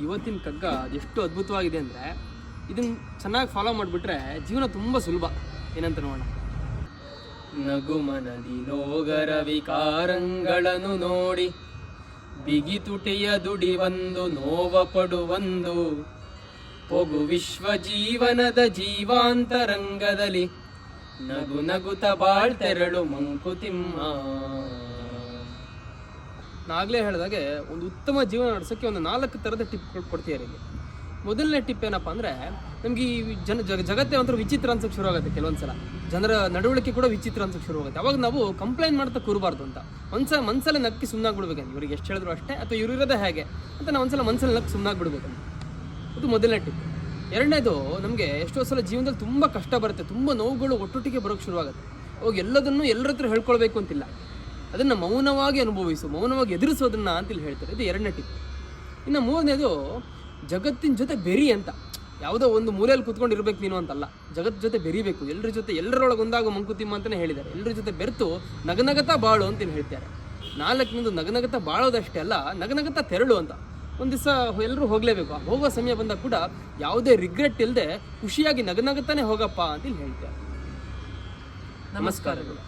ಇವತ್ತಿನ ಕಗ್ಗ ಅದೆಷ್ಟು ಅದ್ಭುತವಾಗಿದೆ ಅಂದರೆ ಇದನ್ನು ಚೆನ್ನಾಗಿ ಫಾಲೋ ಮಾಡಿಬಿಟ್ರೆ ಜೀವನ ತುಂಬ ಸುಲಭ. ಏನಂತ ನೋಡೋಣ. ನಗು ಮನದಿ ಲೋಗರ ವಿಕಾರಂಗಳನ್ನು ನೋಡಿ ಬಿಗಿತುಟಿಯ ದುಡಿವಂದು ನೋವ ಪಡುವಂದು ಪೊಗು ವಿಶ್ವ ಜೀವನದ ಜೀವಾಂತರಂಗದಲ್ಲಿ ನಗು ನಗುತ ಬಾಳ್ತೆರಳು ಮಂಕುತಿಮ್ಮ. ನಾಗಲೇ ಹೇಳಿದಾಗೆ ಒಂದು ಉತ್ತಮ ಜೀವನ ನಡೆಸೋಕ್ಕೆ ಒಂದು 4 ಥರದ ಟಿಪ್ಗಳು ಕೊಡ್ತೀಯಾರ ಇಲ್ಲಿ. ಮೊದಲನೇ ಟಿಪ್ ಏನಪ್ಪ ಅಂದರೆ, ನಮಗೆ ಈ ಜಗತ್ತೇ ಒಂಥರ ವಿಚಿತ್ರ ಅನ್ಸೋಕ್ಕೆ ಶುರು ಆಗುತ್ತೆ. ಕೆಲವೊಂದ್ಸಲ ಜನರ ನಡವಳಿಕೆ ಕೂಡ ವಿಚಿತ್ರ ಅನ್ಸೋಕ್ಕೆ ಶುರು ಆಗುತ್ತೆ. ಅವಾಗ ನಾವು ಕಂಪ್ಲೇಂಟ್ ಮಾಡ್ತಾ ಕೂರಬಾರ್ದು ಅಂತ ಮನ್ಸಲ್ಲೇ ನಕ್ಕಿ ಸುಮ್ಮನಾಗ್ಬಿಡ್ಬೇಕಂತ. ಇವ್ರಿಗೆ ಎಷ್ಟು ಹೇಳಿದ್ರು ಅಷ್ಟೇ, ಅಥವಾ ಇವ್ರು ಇರೋದೇ ಹೇಗೆ ಅಂತ ನಾವು ಒಂದ್ಸಲ ಮನ್ಸಲ್ಲಿ ನಕ್ಕಿ ಸುಮ್ಮನಾಗ್ಬಿಡ್ಬೇಕಂತ. ಅದು ಮೊದಲನೇ ಟಿಪ್. ಎರಡನೇದು, ನಮಗೆ ಎಷ್ಟೋ ಸಲ ಜೀವನದಲ್ಲಿ ತುಂಬ ಕಷ್ಟ ಬರುತ್ತೆ, ತುಂಬ ನೋವುಗಳು ಒಟ್ಟೊಟ್ಟಿಗೆ ಬರೋಕ್ಕೆ ಶುರುವಾಗುತ್ತೆ. ಅವಾಗ ಎಲ್ಲದನ್ನು ಎಲ್ಲರ ಹತ್ರ ಹೇಳ್ಕೊಳ್ಬೇಕು ಅಂತಿಲ್ಲ, ಅದನ್ನು ಮೌನವಾಗಿ ಅನುಭವಿಸು, ಮೌನವಾಗಿ ಎದುರಿಸೋದನ್ನ ಅಂತೇಳಿ ಹೇಳ್ತಾರೆ. ಇದು ಎರಡನೇ ಟಿಪ್. ಇನ್ನು ಮೂರನೇದು, ಜಗತ್ತಿನ ಜೊತೆ ಬೆರಿ ಅಂತ. ಯಾವುದೋ ಒಂದು ಮೂಲೆಯಲ್ಲಿ ಕೂತ್ಕೊಂಡಿರ್ಬೇಕು ನೀನು ಅಂತಲ್ಲ, ಜಗತ್ತು ಜೊತೆ ಬೆರಿಬೇಕು, ಎಲ್ಲರ ಜೊತೆ, ಎಲ್ಲರೊಳಗೆ ಒಂದಾಗೋ ಮಂಕುತಿಮ್ಮ ಅಂತಲೇ ಹೇಳಿದ್ದಾರೆ. ಎಲ್ಲರ ಜೊತೆ ಬೆರೆತು ನಗನಗತಾ ಬಾಳು ಅಂತೇಳಿ ಹೇಳ್ತಾರೆ. 4ನೇದು, ನಗನಗತಾ ಬಾಳೋದಷ್ಟೇ ಅಲ್ಲ, ನಗನಗತಾ ತೆರಳು ಅಂತ. ಒಂದು ದಿವಸ ಎಲ್ಲರೂ ಹೋಗಲೇಬೇಕು. ಹೋಗೋ ಸಮಯ ಬಂದಾಗ ಕೂಡ ಯಾವುದೇ ರಿಗ್ರೆಟ್ ಇಲ್ಲದೆ ಖುಷಿಯಾಗಿ ನಗನಗತಾನೆ ಹೋಗಪ್ಪ ಅಂತೇಳಿ ಹೇಳ್ತಾರೆ. ನಮಸ್ಕಾರಗಳು.